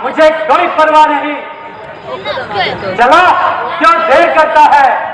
मुझे कोई परवाह नहीं। चला, क्या देर करता है?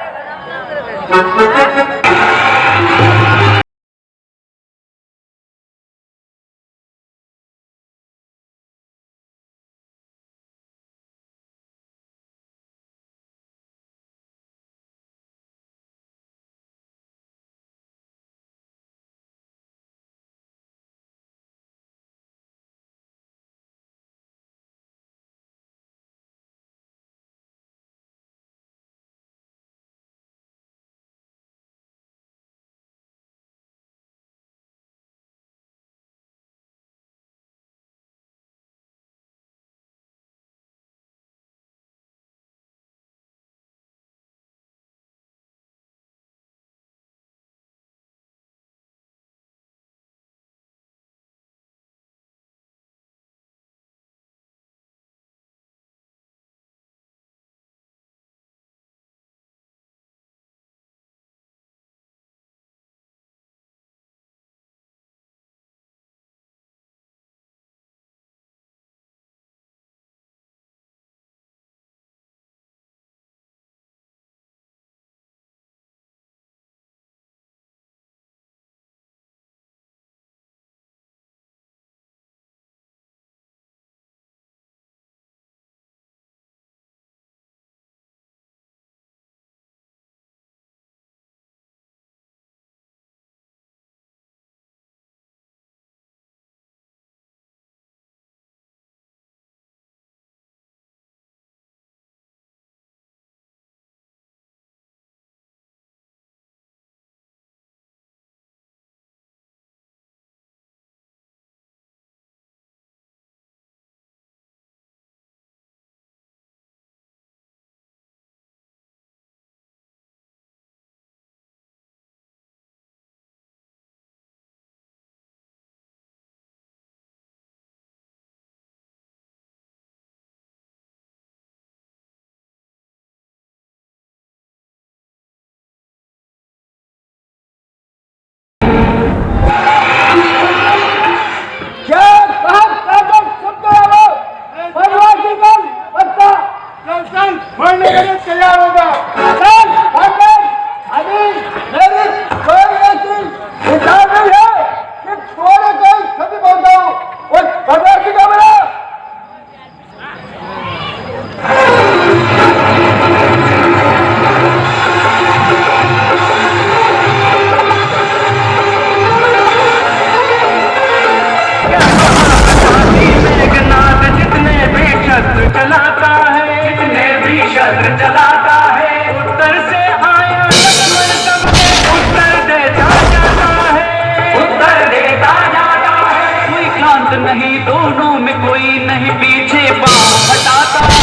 नहीं दोनों में कोई नहीं, पीछे पाँव हटाता है,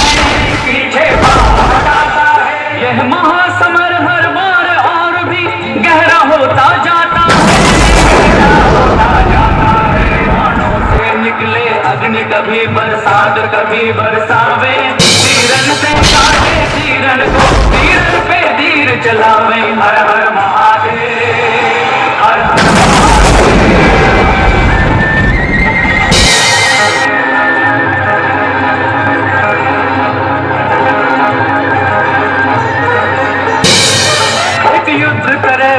पीछे पाँव हटाता है। यह महासमर हर बार और भी गहरा होता जाता है, गहरा होता जाता है। बाणों से निकले अग्नि कभी बरसात कभी बरसावे, तीरन से काटे तीरन को, तीरन पे तीर चलावे। हर हर महादेव, हर हर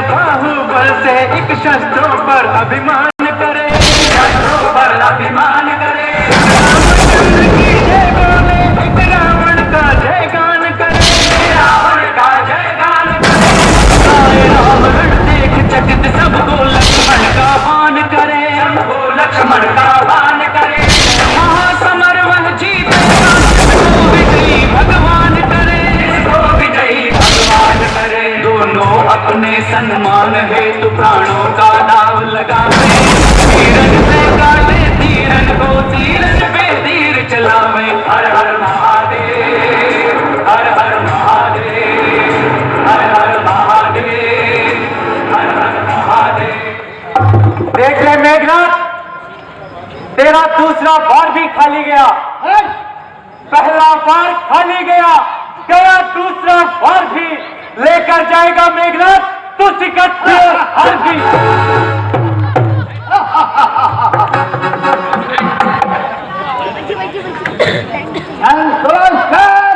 बाहुबल से एक शस्त्रों पर अभिमान करे, शस्त्रों पर अभिमान करे। रामचंद्र की जय बोले, एक रावण का जयगान करे, रावण का जयगान करे। आए रावण देख चकित, सबको लक्ष्मण का बाण करे, सबको लक्ष्मण का बाण करे। महासमर वह जीतेगा, इसको विजयी भगवान करे, इसको विजयी भगवान करे। दोनों अपने सम्मान हेतु प्राणों का दाव लगावे, तीरन से काटे तीरन को, तीरन पे तीर चलावे। हर हर महादेव, हर हर महादेव, हर हर महादेव, हर हर महादेव। देख ले मेघनाथ, तेरा दूसरा बार भी खाली गया। पहला बार खाली गया, गया दूसरा बार भी लेकर जाएगा मेघनाथ, तू सिकट हर भी। संतोष कर,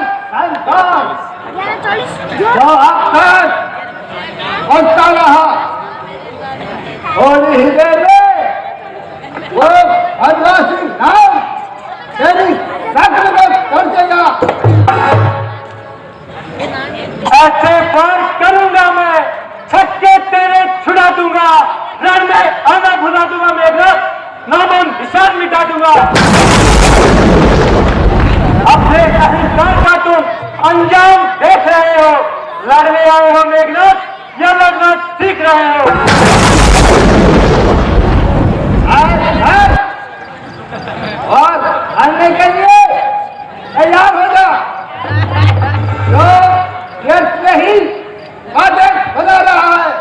बना दूंगा मेघनाथ, नामो निशान मिटा दूंगा। अपने अहंकार का तुम अंजाम देख रहे हो। लड़ने आए हो मेघनाथ या लड़ना सीख रहे हो? और लड़ने के लिए तैयार हो जा। जो व्यर्थ में ही आदेश बना रहा है।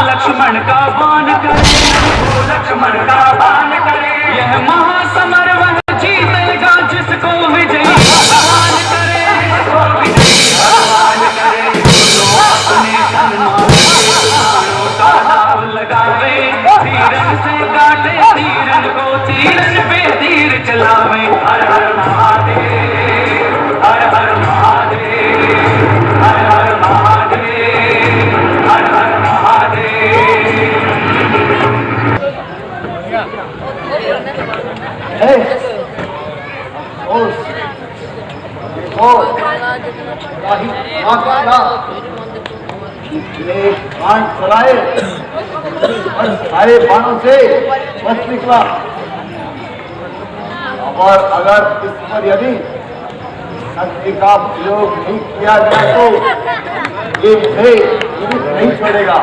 लक्ष्मण का बाण करे, लक्ष्मण का बाण करे। यह महासमर वह जीतेगा जिसको विजयी भगवान करे, भगवान करे। अपने धर्मों का दाव लगावे, तीरन से काटे तीरन को, तीरन पे तीर चलावे। हर हर महादेव, हर हर महादेव, हर हर महादेव, हर हर महादेव। बाण चलाए और सारे बाणों से बच निकला। और अगर इस पर यदि शक्ति का प्रयोग नहीं किया जाए तो ये मुझे जीवित नहीं छोड़ेगा।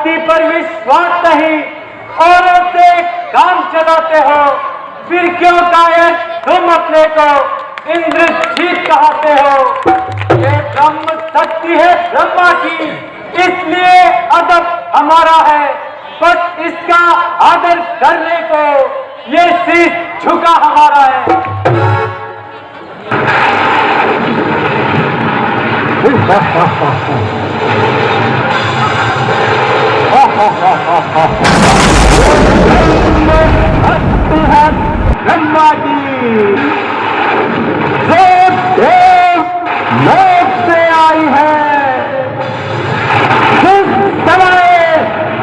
शक्ति पर विश्वास नहीं, औरों से काम चलाते हो, फिर क्यों कायर तुम अपने को इंद्रजीत कहते हो। ये ब्रह्म शक्ति है ब्रह्मा की, इसलिए अदब हमारा है, बस इसका आदर करने को ये शीश झुका हमारा है। ब्रह्मा जी जो देव लोक से आई है, जिस समय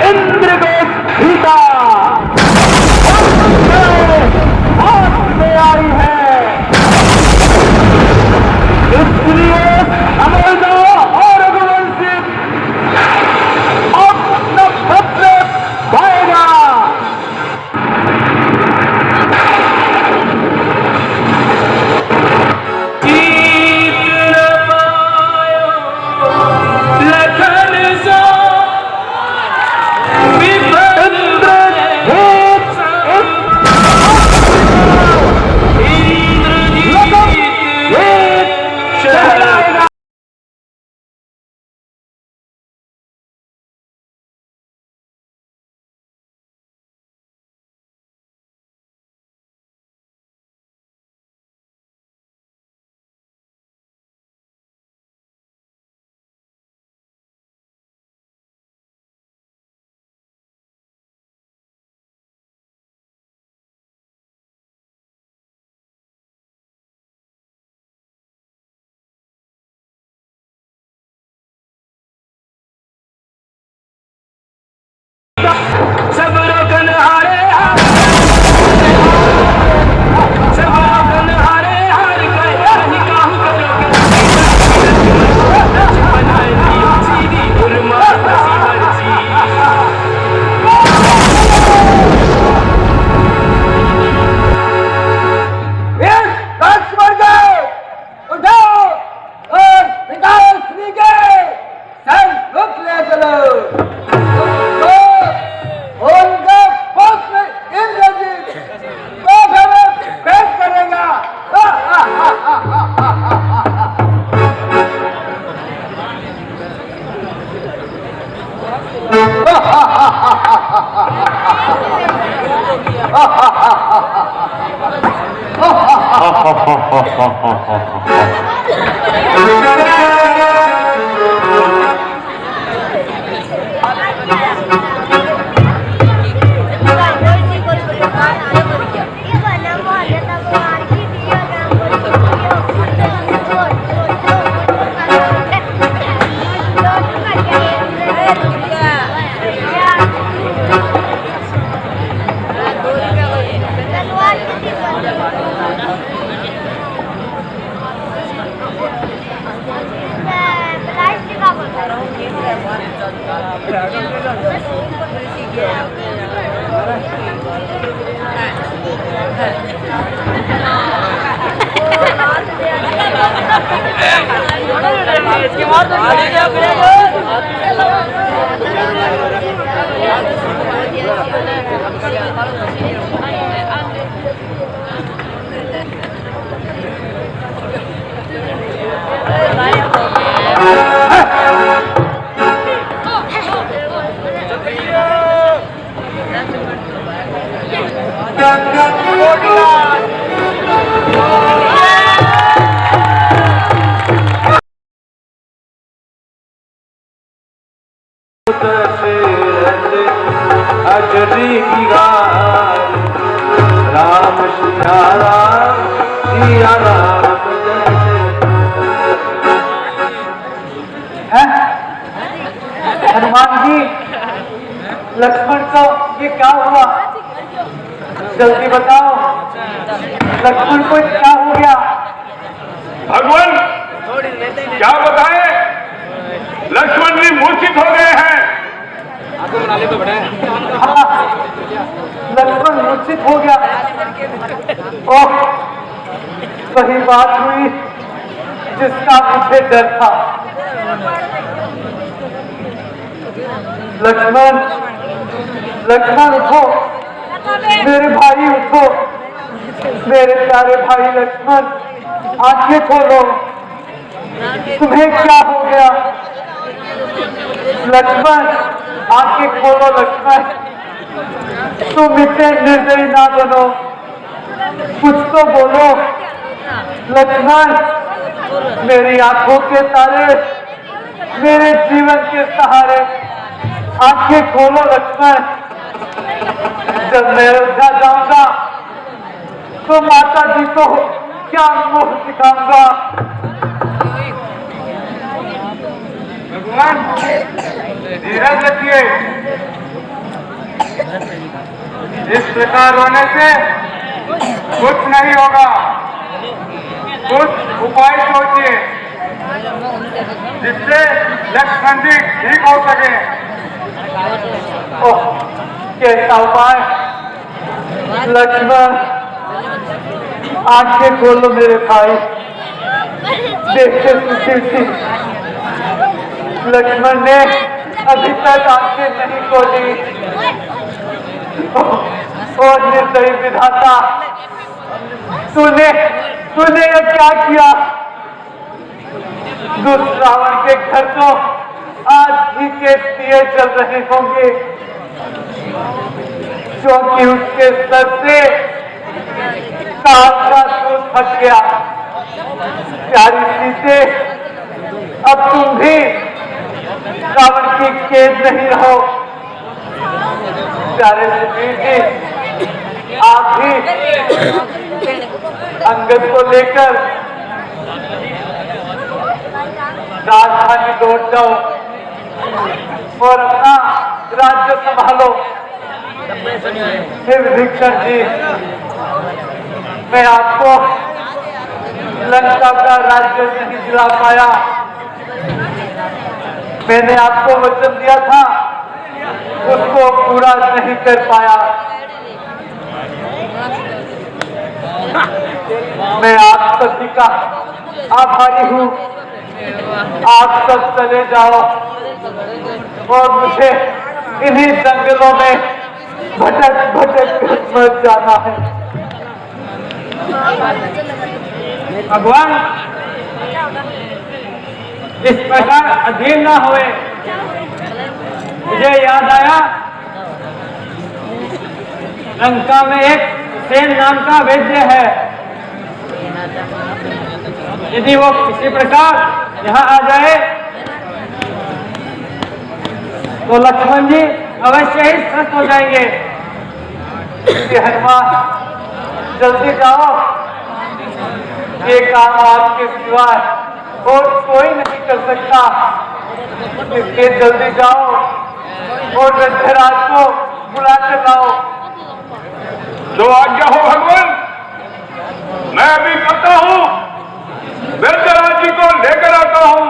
इंद्र को सीता हाथ में आई है, इसलिए समझ लो और रघुवंशी अपना पत्र पाएगा। सब रोकन हारे हार गए, निकाह करोगे बनाए दी सीधी उर्मा मर्जी। लक्ष्मण जी उठाओ और पिताओ श्री के संग रुक ले चलो। उनके पोस्ट में इंद्रजीत तो हमें भेंट करेगा। अजरी की गाय राम सिया राम सिया राम हनुमान जी, लक्ष्मण को ये क्या हुआ? जल्दी बताओ, लक्ष्मण को क्या हो गया? भगवान क्या बताए, लक्ष्मण जी मूर्छित हो गए हैं। हाँ, लक्ष्मण मूर्छित हो गया। ओह, वही बात हुई जिसका मुझे डर था। लक्ष्मण, लक्ष्मण उठो, मेरे भाई उठो, मेरे प्यारे भाई लक्ष्मण, आंखें खोलो। तुम्हें क्या हो गया लक्ष्मण? आंखें खोलो लक्ष्मण, तुम इतने निर्दयी ना बनो, कुछ तो बोलो लक्ष्मण। मेरी आंखों के तारे, मेरे जीवन के सहारे, आंखें खोलो लक्ष्मण। जब मैं अयोध्या जाऊंगा तो माता जी को क्या मुंह दिखाऊंगा? भगवान धीरज रखिए, इस प्रकार रोने से कुछ नहीं होगा, कुछ उपाय सोचिए जिससे लक्ष्मण जी ठीक हो सके। ओह, कैसा उपाय लक्ष्मण? आंखें खोलो मेरे भाई, देखते सुशील थी लक्ष्मण ने अभी तक आंखें नहीं खोली। और निर्दयी विधाता, तूने ये क्या किया? दुष्ट रावण के घर तो आज घी के दिए जल रहे होंगे, क्योंकि उसके सर से काल का दूध हट गया। प्यारी सीते, अब तुम भी रावण की कैद नहीं रहो। प्यारे सुशील जी, आप भी अंगद को लेकर राजधानी लौट जाओ और अपना राज्य संभालो। हे विभीषण जी, मैं आपको लंका का राज्य नहीं दिला पाया। मैंने आपको वचन दिया था, उसको पूरा नहीं कर पाया। मैं आप सभी का आभारी हूँ। आप सब चले जाओ और मुझे इन्हीं जंगलों में भटक भटक कर मर जाना है। भगवान इस प्रकार अधीर ना हुए। मुझे याद आया, लंका में एक सेन नाम का वैद्य है। यदि वो किसी प्रकार यहाँ आ जाए तो लक्ष्मण जी अवश्य ही स्वस्थ हो जाएंगे। हनुमान, जल्दी जाओ, ये काम आपके सिवाय और कोई नहीं कर सकता। इसलिए जल्दी जाओ और रथराज को बुला कर लाओ। जो आज्ञा हो भगवान, मैं अभी करता हूँ, वैद्यराज जी को लेकर आता हूँ।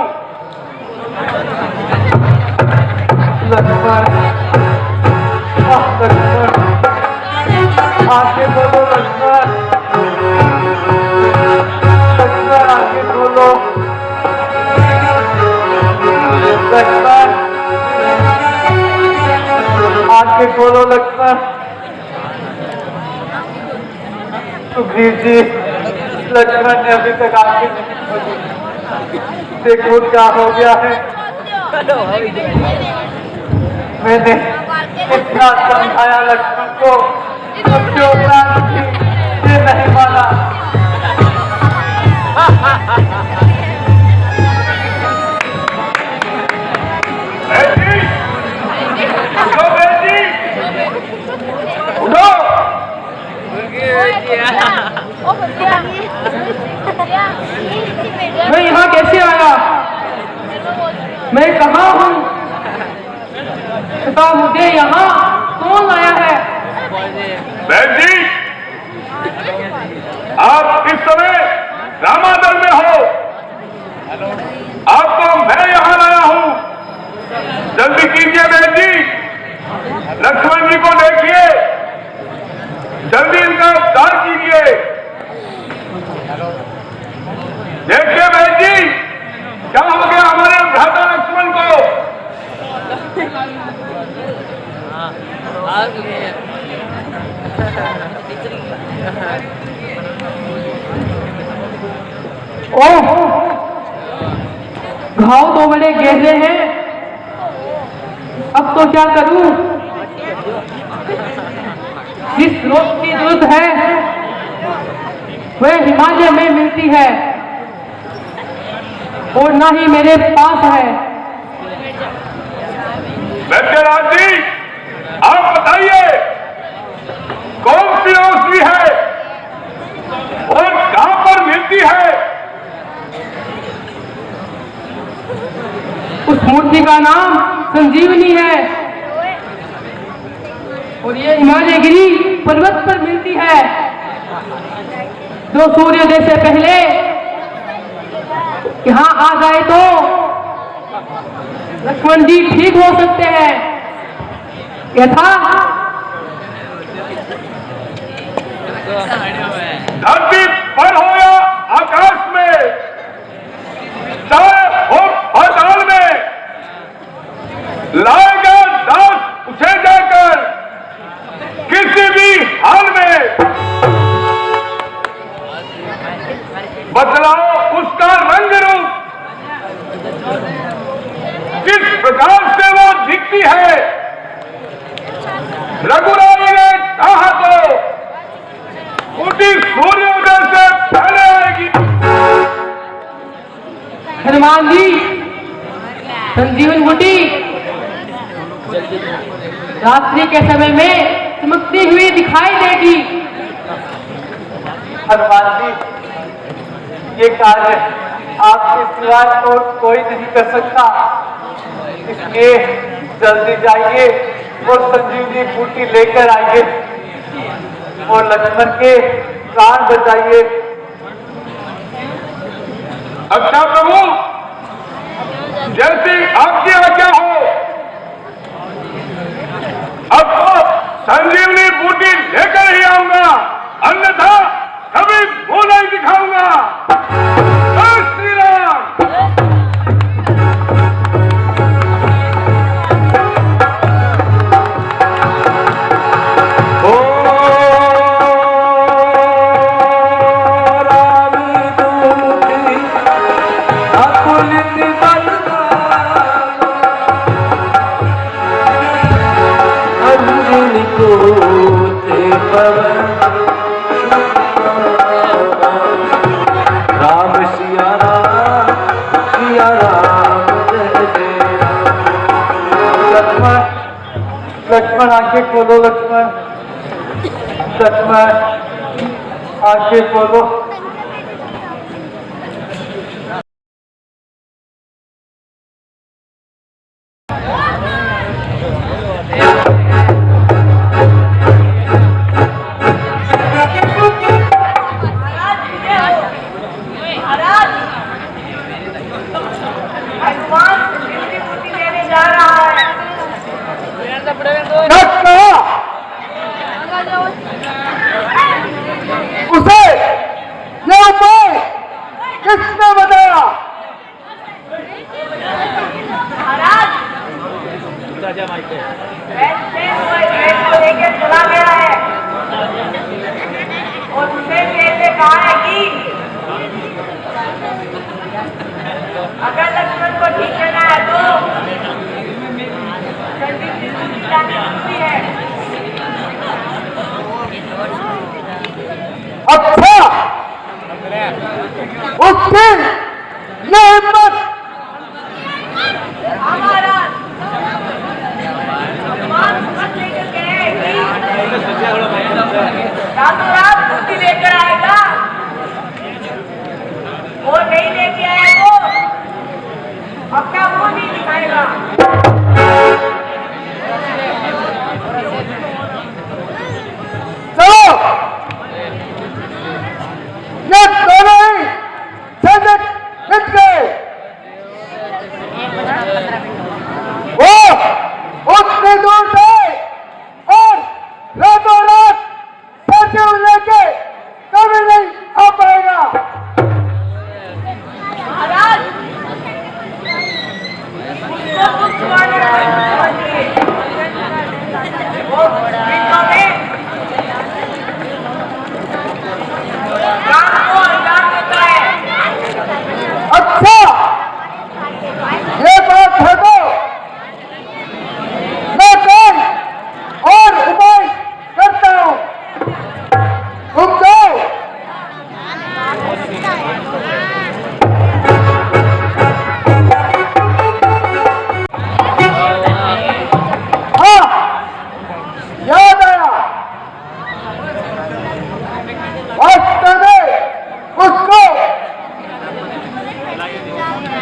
लक्ष्मण, लक्ष्मण, आंखें खोलो लक्ष्मण, लक्ष्मण आंखें खोलो, लक्ष्मण आंखें खोलो लक्ष्मण। सुग्रीव जी, लक्ष्मण ने अभी तक आंखें नहीं खोली, देखो क्या हो गया है। मैंने इतना समझाया लक्ष्मण को, उसके उपरांत भी ये नहीं माना। उठो, मैं यहाँ कैसे आया? मैं कहाँ हूँ? तथा मुझे यहाँ कौन लाया है? बहन जी, आप इस समय रामादल में हो। आपको मैं यहाँ लाया हूँ। जल्दी कीजिए बहन जी, लक्ष्मण जी को देखिए, जल्दी इनका उपचार कीजिए। देखिए बहन जी, क्या हो गया हमारे भ्राता लक्ष्मण को? ओह, घाव तो बड़े गहरे हैं, अब तो क्या करूं? जिस रोग की जरूरत है वह हिमालय में मिलती है और ना ही मेरे पास है। वैद्यनाथ जी, आप बताइए कौन सी औषधि है और कहां पर मिलती है? उस मूर्ति का नाम संजीवनी है और ये हिमालयगिरी पर्वत पर मिलती है, जो सूर्योदय से पहले यहाँ आ जाए तो लक्ष्मण जी ठीक हो सकते हैं। यथा धरती पर हो या आकाश में, चाहे हो पाताल में, लाएगा दास उसे जाकर किसी भी हाल में। बदलाओ उसका रंग रूप, किस प्रकार से वो दिखती है, रघुराई ने कहा तो बूटी सूर्योदय से पहले आएगी। हनुमान जी, संजीवन बूटी रात्रि के समय में चमकती हुई दिखाई देगी। हनुमान जी, ये कार्य आपके सिवा तो कोई नहीं कर सकता, इसलिए जल्दी जाइए और संजीवनी बूटी लेकर आइए और लक्ष्मण के प्राण बचाइए। अच्छा प्रभु, जैसी आपकी आज्ञा हो। अब तो संजीवनी बूटी लेकर ही आऊंगा, अन्यथा कभी मुंह नहीं दिखाऊंगा। जय श्री राम। लक्ष्मण आंखें खोलो, लक्ष्मण, लक्ष्मण आंखें खोलो। उसे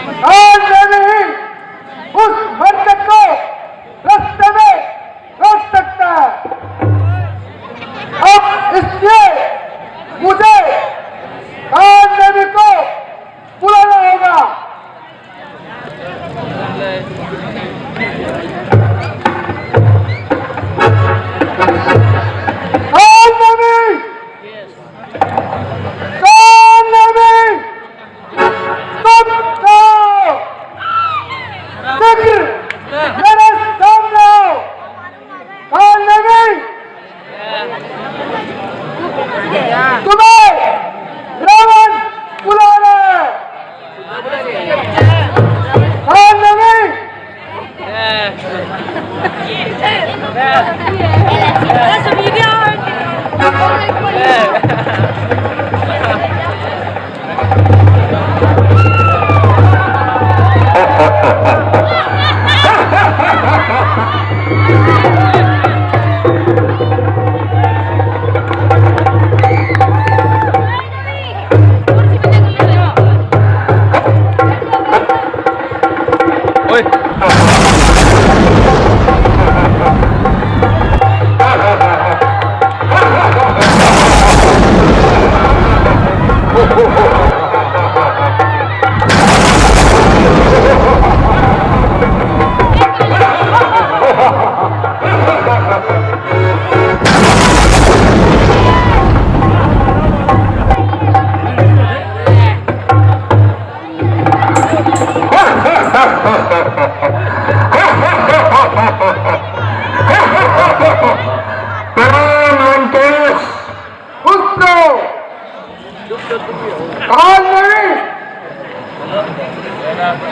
और मैं नहीं उस हरकत को रास्ते में रोक सकता है। अब इसलिए मुझे कानून को बुलाना होगा। तुम्हें रावण बुला रहा है।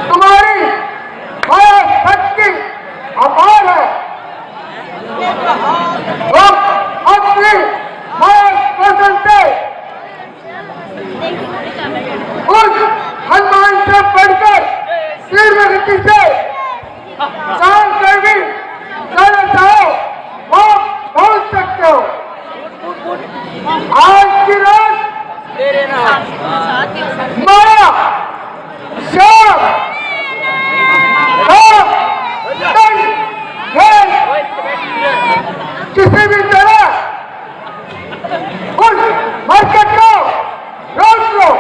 तुम्हारी माया शक्ति अपार है। तुम अपनी माया कौशल से उस हनुमान से बढ़कर तीव्र गति से चाल कर भी जाना चाहो वो पहुंच सकते हो। आज की रात माया शाम किसी भी तरह उस मार्केट को रोक लो।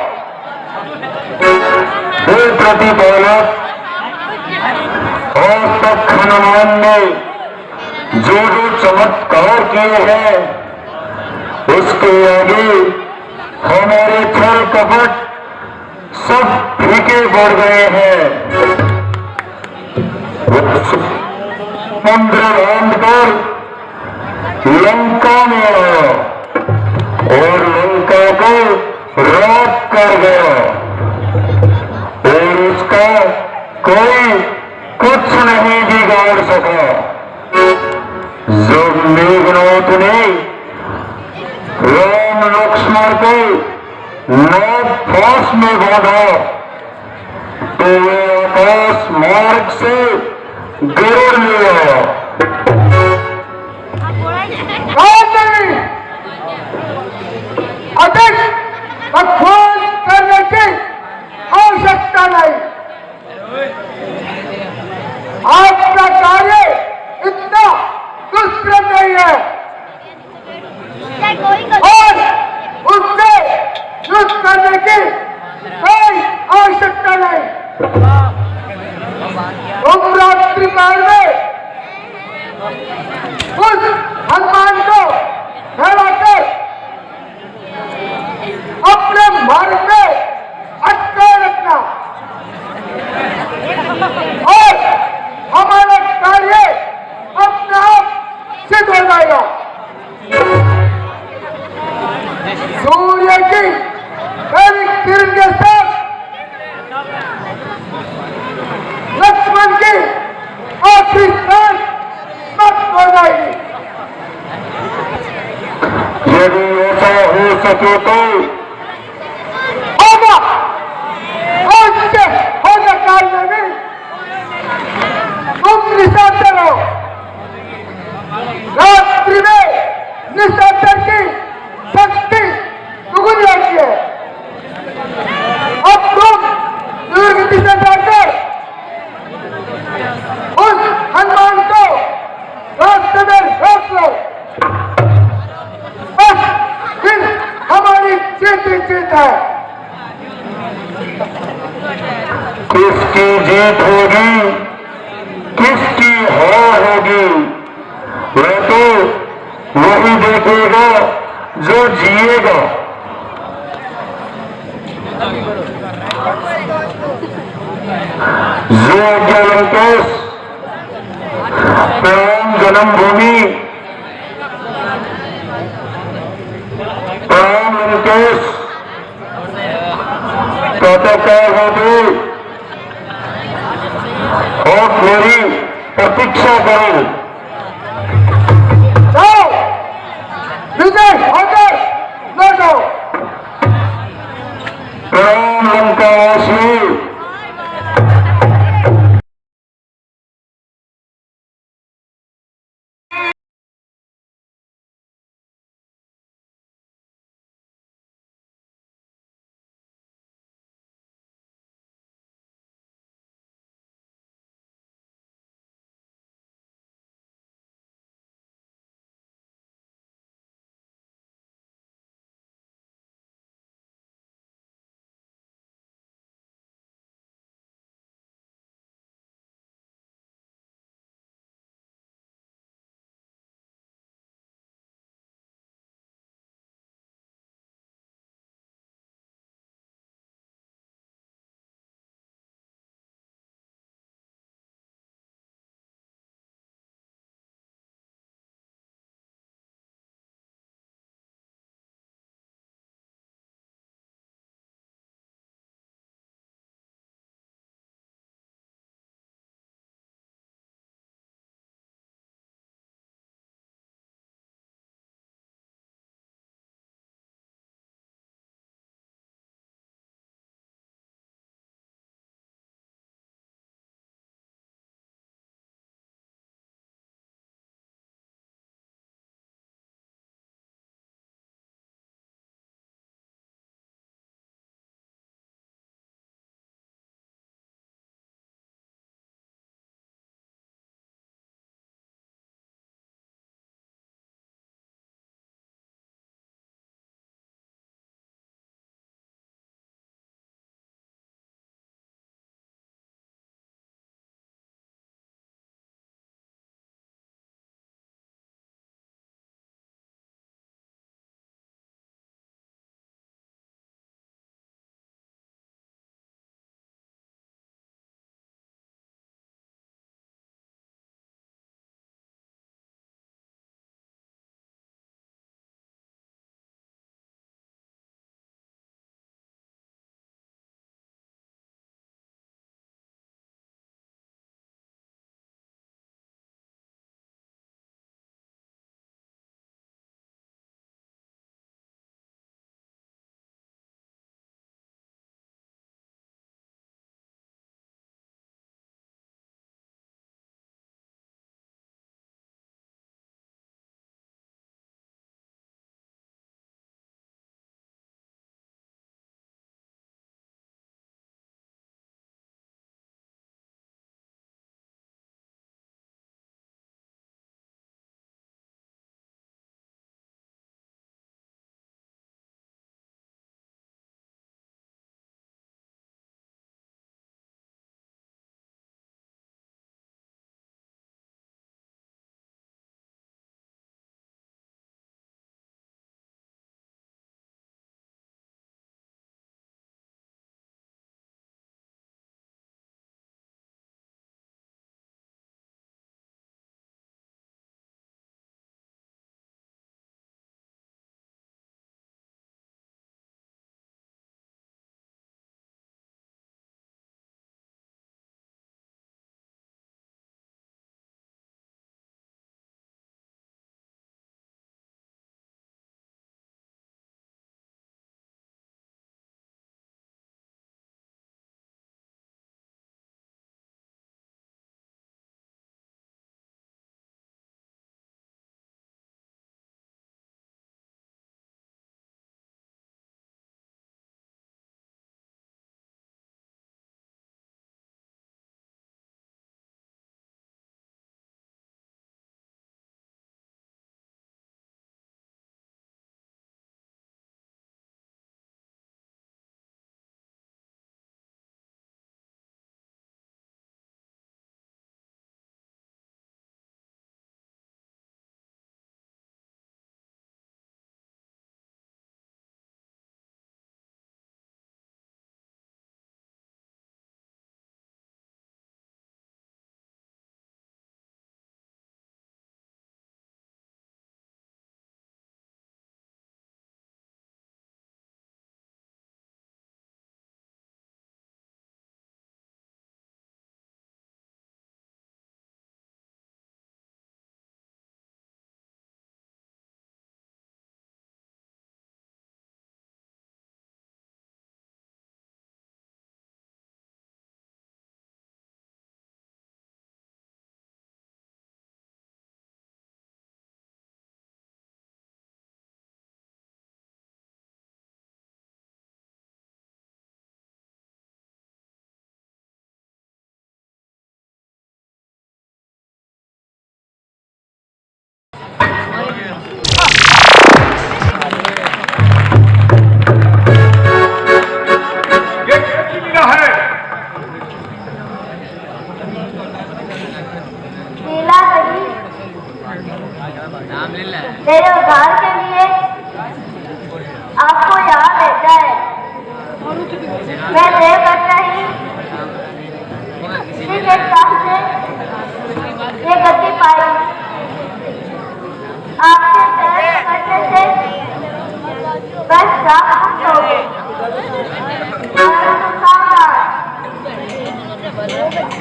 प्रतिपालक आज तक हनुमान ने जो चमत्कार किए हैं उसके आगे हमारे छल कपट सब फीके पड़ गए हैं। मंदिर बांधकर लंका में आया और लंका को राख कर गया और उसका कोई कुछ नहीं बिगाड़ सका। जब मेघनाथ ने राम लक्ष्मण को नाग फांस में बांधा तो वे आकाश मार्ग से गिर लिया। अधिक बकवास करने की आवश्यकता नहीं। आपका कार्य इतना दुष्कर नहीं है और उससे युद्ध करने की कोई आवश्यकता नहीं। तुम रात्रि काल में उस हनुमान को फैलाकर अपने मार्ग में अटकाए रखना और हमारा कार्य अपने आप सिद्ध हो जाएगा। सूर्य की पहली किरण के साथ लक्ष्मण की किसकी जीत होगी, किसकी हार होगी, वह तो वही देखेगा जो जिएगा। जो लंकेश प्रणाम जन्मभूमि, प्रणाम लंकेश प्रातःकाल होते और मेरी प्रतीक्षा करो। जाओ विजय होकर लौटो। प्रणाम लंकावासी।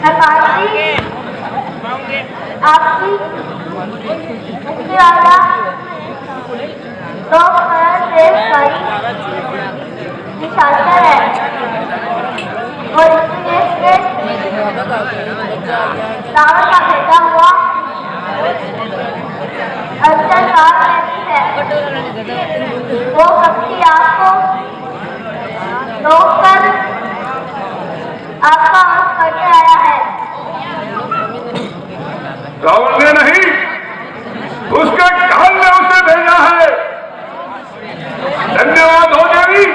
आपकी मुक्ति वाला 2 करोड़ देशवासी निशानदार है और इसी देश के रावण का बेटा हुआ अर्जुन राम है वो कभी आपको रोककर आपका वध करके आया है। रावण ने नहीं, उसके काल ने उसे भेजा है। धन्यवाद हो देवी।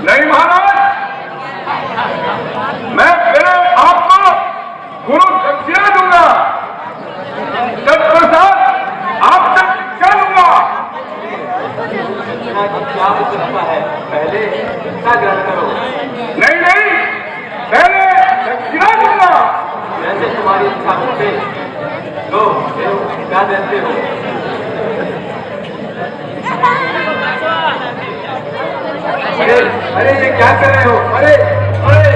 नहीं महाराज, मैं मेरे आपको गुरु दक्षिणा दूंगा, तत्पश्चात आपसे शिक्षा लूंगा। पहले शिक्षा ग्रहण करो। नहीं नहीं, पहले दक्षिणा दूंगा। जैसे तुम्हारी इच्छा होते लो, क्या देते हो? अरे अरे, ये क्या कर रहे हो? अरे अरे,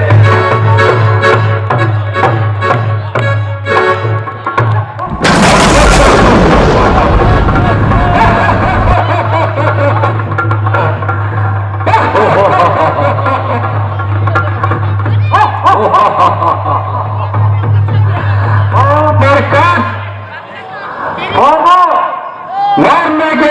मारने के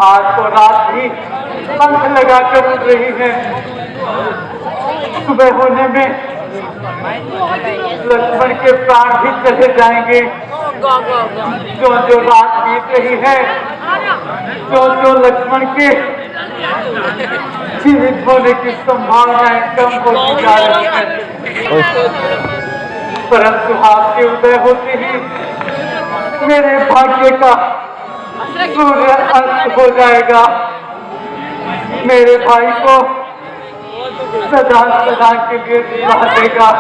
आज तो रात भी पंख लगाकर उड़ रही है। सुबह होने में लक्ष्मण के प्राण भी चले जाएंगे। जो जो रात बीत रही है, जो लक्ष्मण के जीवित होने की संभावनाएं कम होती जा रही है। परंतु आपके उदय होते ही मेरे भाग्य का सूर्य अस्त हो जाएगा। मेरे भाई को सदा सदा के लिए दिला देगा।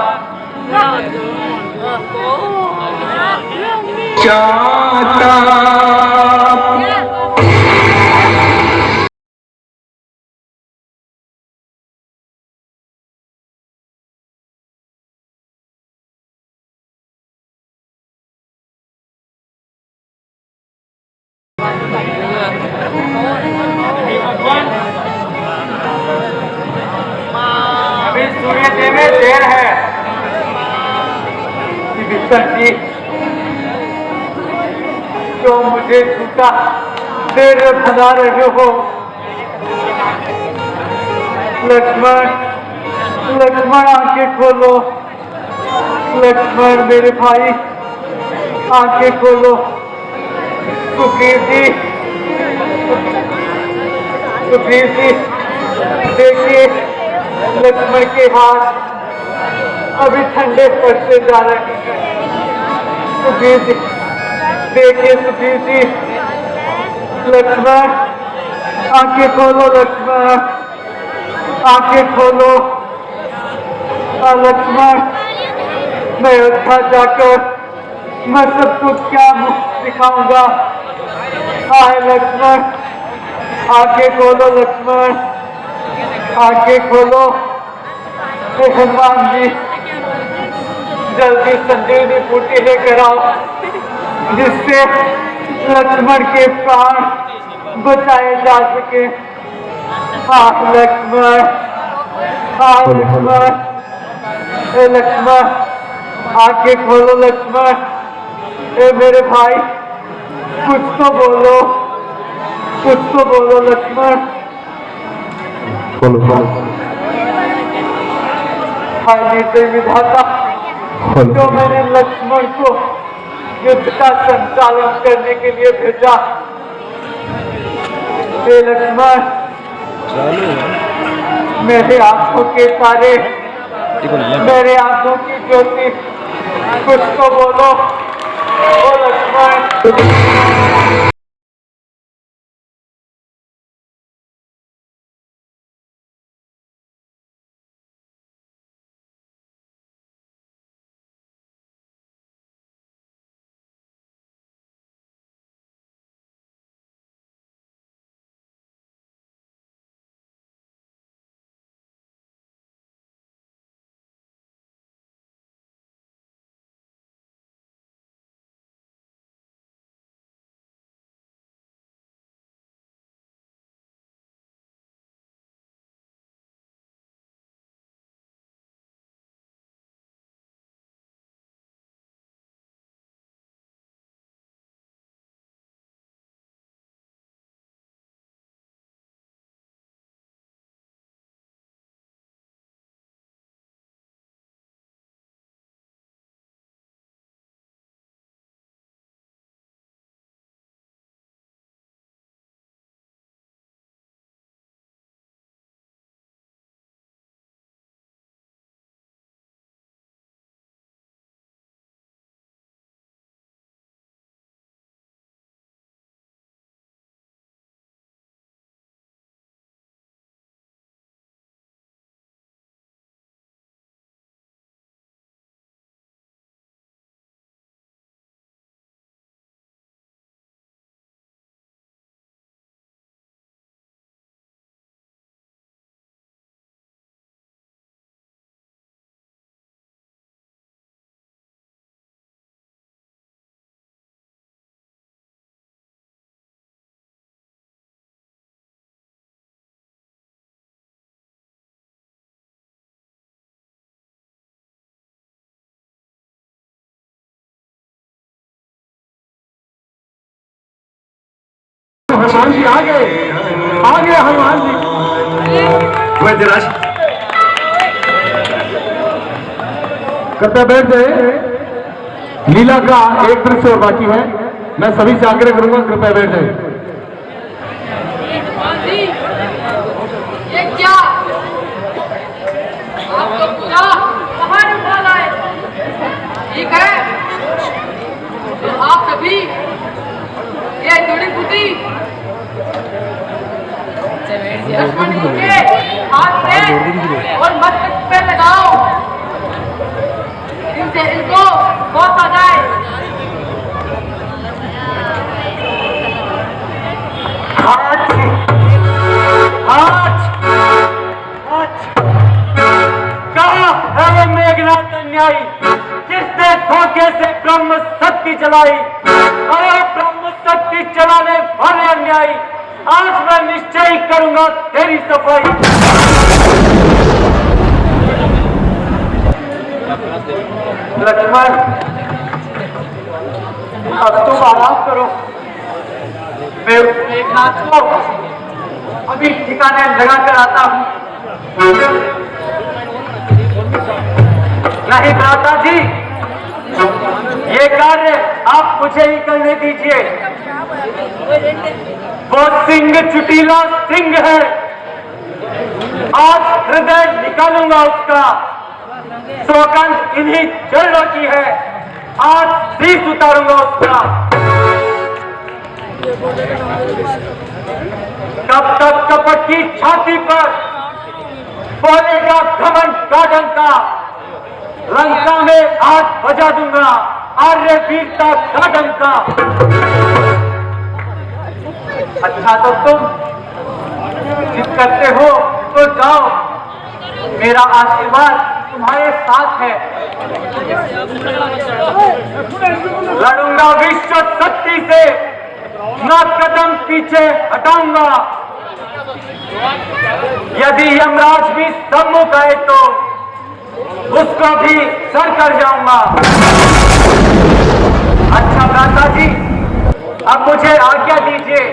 चाहता अभी सूर्य देव में देर है। विष्णु जी, जो मुझे झूठा देर बना रहे हो। लक्ष्मण, लक्ष्मण आंखें खोलो। लक्ष्मण मेरे भाई, आंखें खोलो। सुग्रीव जी, सुग्रीव जी, देखिए लक्ष्मण के हाथ अभी ठंडे पड़ते जा रहे हैं। सुग्रीव जी, देखिए सुग्रीव जी, लक्ष्मण आंखें खोलो लक्ष्मण, आंखें खोलो। लक्ष्मण, मैं अयोध्या जाकर मैं सबको क्या मुख दिखाऊंगा। हाय लक्ष्मण, आंखें खोलो लक्ष्मण, आंखें खोलो। हे हनुमान जी, जल्दी संजीवनी बूटी लेकर आओ, जिससे लक्ष्मण के प्राण बचाए जा सके। हाँ लक्ष्मण, हाँ लक्ष्मण, हे लक्ष्मण, आंखें खोलो लक्ष्मण। हे मेरे भाई, कुछ तो बोलो, कुछ तो बोलो लक्ष्मण। हाय निर्दय विधाता, जो मैंने लक्ष्मण को युद्ध का संचालन करने के लिए भेजा। हे लक्ष्मण, मेरे आंखों के तारे, मेरे आंखों की ज्योति, कुछ तो बोलो ओ लक्ष्मण। हनुमान जी आ गए हनुमान जी। वैद्यराज कृपया बैठ जाए। लीला का एक दृश्य और बाकी है, मैं सभी से आग्रह करूंगा कृपया बैठ जाए। ये क्या आप लोग क्या कहां उठा लाए? ठीक है तो आप सभी ये जुड़ी बूटी लक्ष्मण जी के हाथ पे और मस्तक पे लगाओ, इनसे इनको बहुत आ जाए। कहाँ है वो मेघनाथ अन्यायी, जिसने धोखे से ब्रह्म शक्ति चलाई? अरे ब्रह्म शक्ति चलाने वाले अन्यायी, आज मैं निश्चय करूंगा तेरी सफाई। लक्ष्मण, अब तुम आराम करो, मैं उस मेघनाथ को अभी ठिकाने लगा कर आता हूँ। नहीं भ्राता जी, ये कार्य आप मुझे ही करने दीजिए। वो सिंह चुटीला सिंह है, आज हृदय निकालूंगा उसका। सौगंध इन्हीं चरणों की है, आज शीश उतारूंगा उसका। तब तक कपट की छाती पर बोलेगा घमंड का डंका, लंका में आग बजा दूंगा आर्य वीरता का डंका। अच्छा तो तुम जिद करते हो तो जाओ, मेरा आशीर्वाद तुम्हारे साथ है। लड़ूंगा विश्व शक्ति से, न कदम पीछे हटाऊंगा। यदि यमराज भी सम्मुख आए तो उसको भी सर कर जाऊंगा। अच्छा भ्राता जी, अब मुझे आज्ञा दीजिए।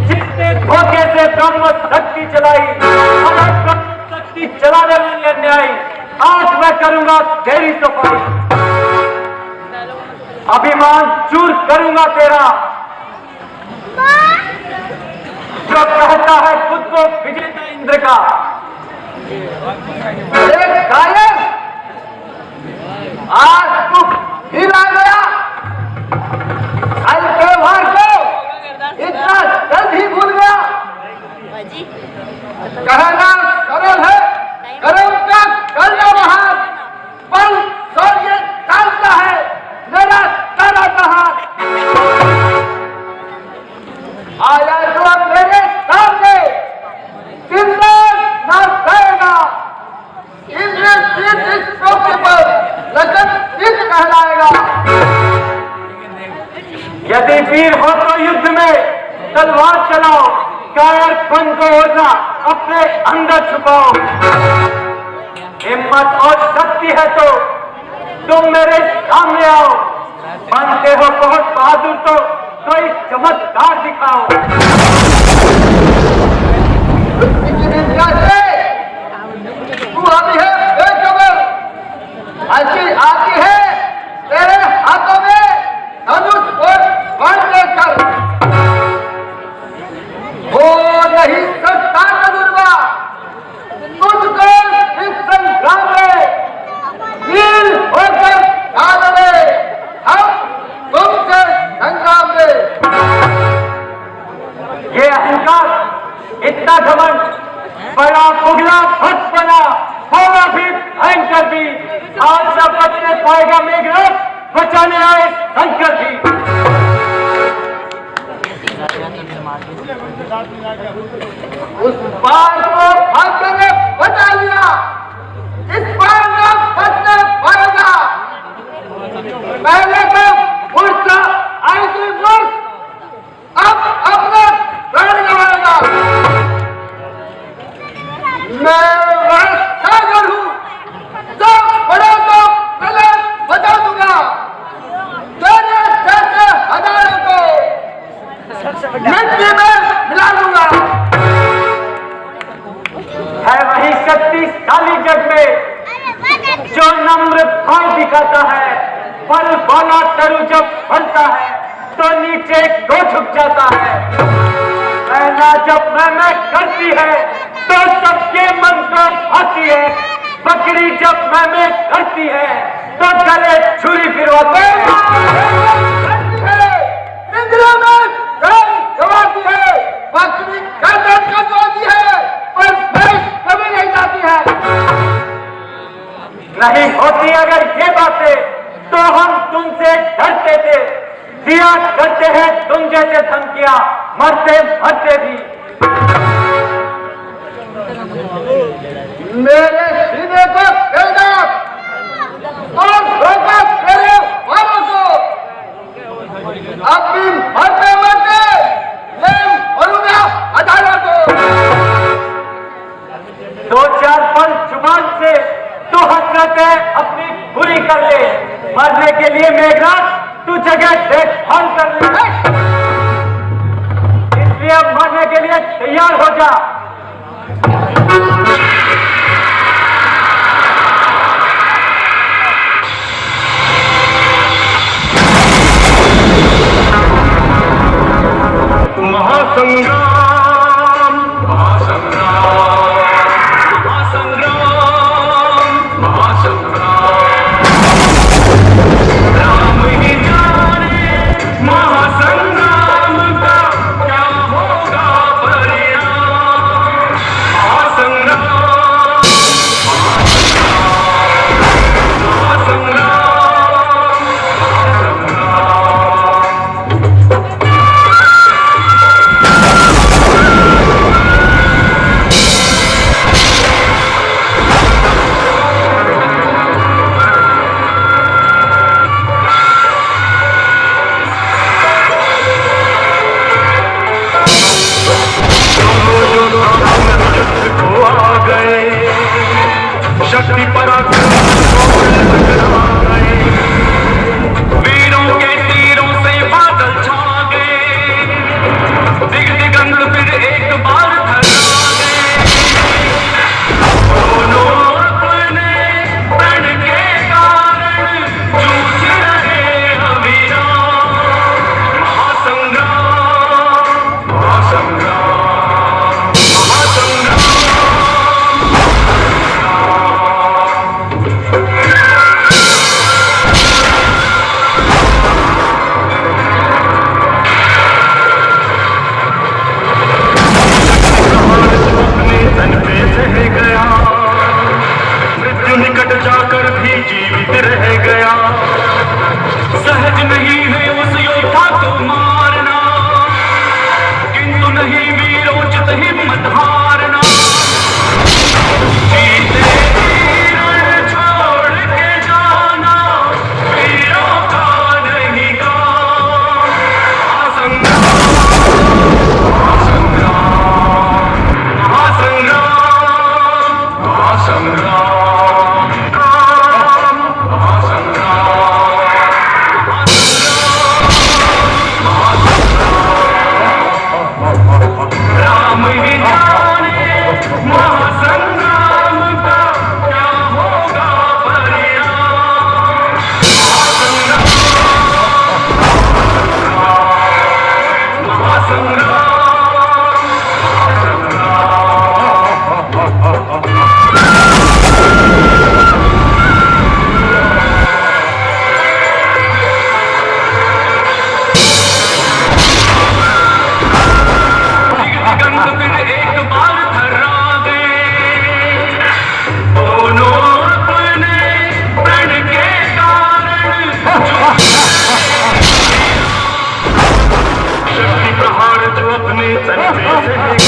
जिसने धोखे से ब्रह्म शक्ति चलाई, शक्ति चलाने वाले अन्यायी, आज मैं करूंगा तेरी सफाई। अभिमान चूर करूंगा तेरा, जो कहता है खुद को विजेता इंद्र का। गायक आज तू फिर आ गया, कल त्योहार को इतना जल्द ही भूल गया। कहना सरल है, कर्म का करना महान, बल शौर्य डालता है मेरा सारा जहां। आया जो अब मेरे सामने जिंदा ना रहेगा, इंद्र इस मौके पर लगन सिद्ध कहलाएगा। यदि वीर हो तो युद्ध में तलवार चलाओ, कायरपन को ओझा अपने अंदर छुपाओ। हिम्मत और शक्ति है तो तुम मेरे सामने आओ, बनते हो बहुत बहादुर तो कोई चमत्कार दिखाओ। तू अभी है बेखबर, ऐसी आती है तेरे हाथों में धनुष और बाण लेकर। वो नहीं सकता तजुर्बा तुझको इस संग्राम में वीर होकर डाल दे। हम तुमसे इतना घमंड, बड़ा बुगला भक्त बना, होगा भी भयंकर भी। आज सब बचने पाएगा मेघनाथ, बचाने आए शंकर भी। उस बार को भाग्य ने बचा लिया, इस बार ना बचने पाएगा। पहले तो मूर्छा आई थी मूर्ख, अब अपने प्राण गंवाएगा। मैं वह सागर हूँ, जो बड़ों को पहले बचा दूंगा। तेरे जैसे हजारों को मिट्टी में मिला दूंगा। है वही शक्तिशाली जग में जो नम्र भाव दिखाता है, बल वाला तरु जब बनता है तो नीचे को झुक जाता है। पहला जब मैं करती है तो सबके मन को भाती है, बकरी जब मैं करती है तो गले छुरी फिरवाते इंदिरा में जान गंवाती है, बकरी गर्दन कटवाती है, पर भैंस कभी नहीं जाती है। नहीं होती अगर ये बातें तो हम तुमसे डरते थे, दिया करते हैं तुम जैसे धमकियां, मरते मरते भी। मेरे सीने को खेलना और धोखा करे वालों को, अब भी मरते मरते मैं मरूंगा अदालत को। दो चार पल जुबान से तू हसरतें अपनी पूरी कर ले, मरने के लिए मेघनाथ तू जगह देखभाल कर ले। इसलिए अब मरने के लिए तैयार हो जा। महासंग्राम महासंग्राम महासंग्राम महासंग्राम, राम ही जाने महासंग्राम का क्या होगा परिणाम। महासंग्राम महासंग्राम महासंग्राम। तन में से